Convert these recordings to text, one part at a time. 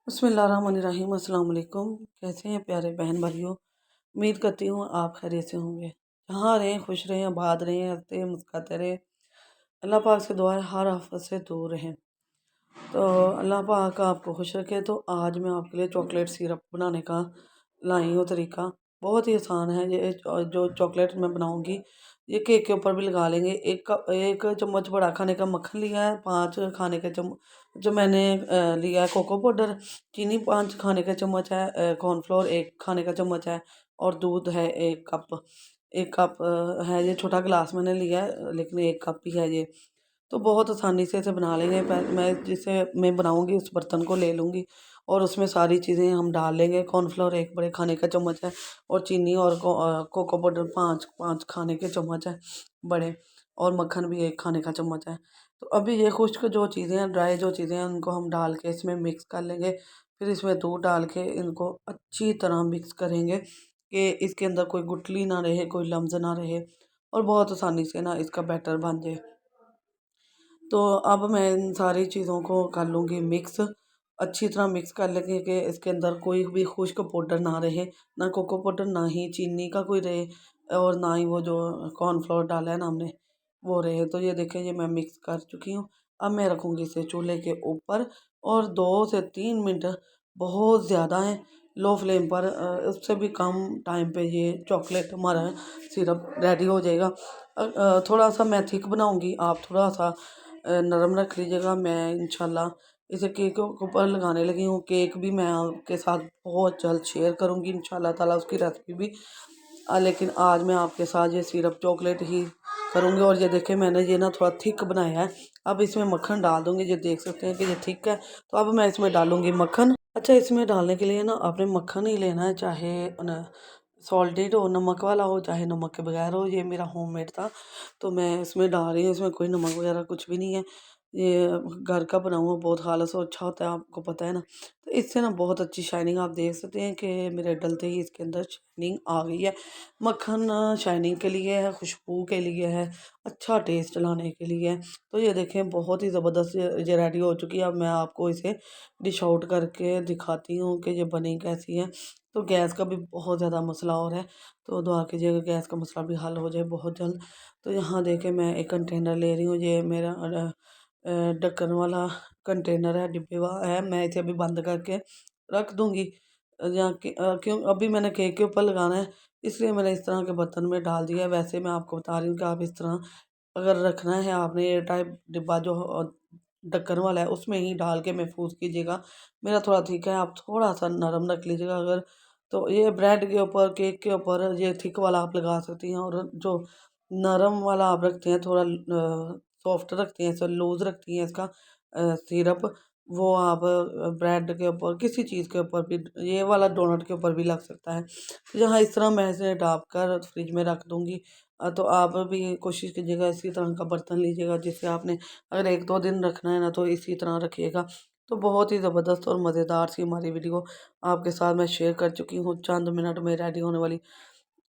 बिस्मिल्लाहिर्रहमानिर्रहीम अस्सलाम वालेकुम। कैसे हैं प्यारे बहन भाइयों। उम्मीद करती हूँ आप खैरियत से होंगे। जहाँ रहें खुश रहें, आबाद रहें, हंसते मुस्कुराते रहें। अल्लाह पाक से दुआ है हर आफत से दूर रहें। तो अल्लाह पाक आपको खुश रखे। तो आज मैं आपके लिए चॉकलेट सिरप बनाने का लाई हूँ तरीका। बहुत ही आसान है ये। जो चॉकलेट मैं बनाऊँगी ये केक के ऊपर भी लगा लेंगे। एक चम्मच बड़ा खाने का मक्खन लिया है, 5 खाने के चम्मच जो मैंने लिया है कोको पाउडर, चीनी 5 खाने का चम्मच है, कॉर्नफ्लोर 1 खाने का चम्मच है और दूध है 1 कप। 1 कप है, ये छोटा गिलास मैंने लिया है लेकिन 1 कप ही है ये। तो बहुत आसानी से इसे बना लेंगे। मैं जिसे मैं बनाऊंगी उस बर्तन को ले लूँगी और उसमें सारी चीज़ें हम डाल लेंगे। कॉर्नफ्लोर 1 बड़े खाने का चम्मच है और चीनी और कोको पाउडर 5 खाने के चम्मच है बड़े, और मक्खन भी 1 खाने का चम्मच है। तो अभी ये खुश्क जो चीज़ें हैं, ड्राई जो चीज़ें हैं, उनको हम डाल के इसमें मिक्स कर लेंगे। फिर इसमें दूध डाल के इनको अच्छी तरह मिक्स करेंगे कि इसके अंदर कोई गुठली ना रहे, कोई लम्स ना रहे और बहुत आसानी से ना इसका बैटर बन जाए। तो अब मैं इन सारी चीज़ों को कर लूँगी मिक्स। अच्छी तरह मिक्स कर लेंगे कि इसके अंदर कोई भी खुश्क पाउडर ना रहे, ना कोको पाउडर, ना ही चीनी का कोई रहे और ना ही वो जो कॉर्नफ्लोर डाला है ना हमने वो रहे। तो ये देखें, ये मैं मिक्स कर चुकी हूँ। अब मैं रखूँगी इसे चूल्हे के ऊपर और 2 से 3 मिनट, बहुत ज़्यादा है, लो फ्लेम पर, उससे भी कम टाइम पे ये चॉकलेट हमारा सिरप रेडी हो जाएगा। थोड़ा सा मैं थिक बनाऊँगी, आप थोड़ा सा नरम रख लीजिएगा। मैं इंशाल्लाह इसे केक के ऊपर लगाने लगी हूँ। केक भी मैं आपके साथ बहुत जल्द शेयर करूँगी इंशाल्लाह ताला, उसकी रेसिपी भी। लेकिन आज मैं आपके साथ ये सिरप चॉकलेट ही करूँगी। और ये देखें, मैंने ये ना थोड़ा थिक बनाया है। अब इसमें मक्खन डाल दूँगी। ये देख सकते हैं कि ये थिक है, तो अब मैं इसमें डालूँगी मक्खन। अच्छा, इसमें डालने के लिए ना आपने मक्खन ही लेना है, चाहे न सॉल्टेड हो, नमक वाला हो, चाहे नमक के बगैर हो। ये मेरा होममेड था तो मैं इसमें डाल रही हूँ। इसमें कोई नमक वगैरह कुछ भी नहीं है। ये घर का बना हुआ बहुत खालस और अच्छा होता है, आपको पता है ना। तो इससे ना बहुत अच्छी शाइनिंग, आप देख सकते हैं कि मेरे डलते ही इसके अंदर शाइनिंग आ गई है। मक्खन शाइनिंग के लिए है, खुशबू के लिए है, अच्छा टेस्ट लाने के लिए है। तो ये देखें, बहुत ही ज़बरदस्त ये रेडी हो चुकी है। अब मैं आपको इसे डिश आउट करके दिखाती हूँ कि ये बनी कैसी है। तो गैस का भी बहुत ज़्यादा मसला और है, तो दुआ कीजिएगा गैस का मसला भी हल हो जाए बहुत जल्द। तो यहाँ देखें, मैं एक कंटेनर ले रही हूँ। ये मेरा ढक्कन वाला कंटेनर है, डिब्बे वाला है। मैं इसे अभी बंद करके रख दूँगी। क्यों अभी मैंने केक के ऊपर लगाना है, इसलिए मैंने इस तरह के बर्तन में डाल दिया है। वैसे मैं आपको बता रही हूँ कि आप इस तरह अगर रखना है आपने, एयर टाइप डिब्बा जो ढक्कन वाला है उसमें ही डाल के महफूज कीजिएगा। मेरा थोड़ा थिक है, आप थोड़ा सा नरम रख लीजिएगा। अगर तो ये ब्रेड के ऊपर, केक के ऊपर ये थिक वाला आप लगा सकती हैं, और जो नरम वाला आप रखते हैं, थोड़ा सॉफ्ट रखती हैं, इसे लूज़ रखती हैं इसका सिरप, वो आप ब्रेड के ऊपर, किसी चीज़ के ऊपर भी, ये वाला डोनट के ऊपर भी लग सकता है। तो यहाँ इस तरह मैं इसे ढाँप कर फ्रिज में रख दूँगी। तो आप भी कोशिश कीजिएगा इसी तरह का बर्तन लीजिएगा जिससे आपने अगर 1-2 दिन रखना है ना, तो इसी तरह रखिएगा। तो बहुत ही ज़बरदस्त और मज़ेदार सी हमारी वीडियो आपके साथ मैं शेयर कर चुकी हूँ, चंद मिनट में रेडी होने वाली।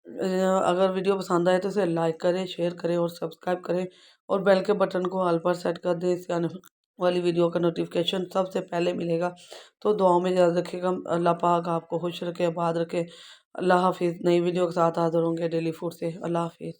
अगर वीडियो पसंद आए तो इसे लाइक करें, शेयर करें और सब्सक्राइब करें और बेल के बटन को ऑल पर सेट कर दें। इससे आने वाली वीडियो का नोटिफिकेशन सबसे पहले मिलेगा। तो दुआओं में याद रखिएगा। अल्लाह पाक आपको खुश रखे, आबाद रखे। अल्लाह हाफिज़। नई वीडियो के साथ हाज़िर होंगे डेली फूड से। अल्लाह हाफिज़।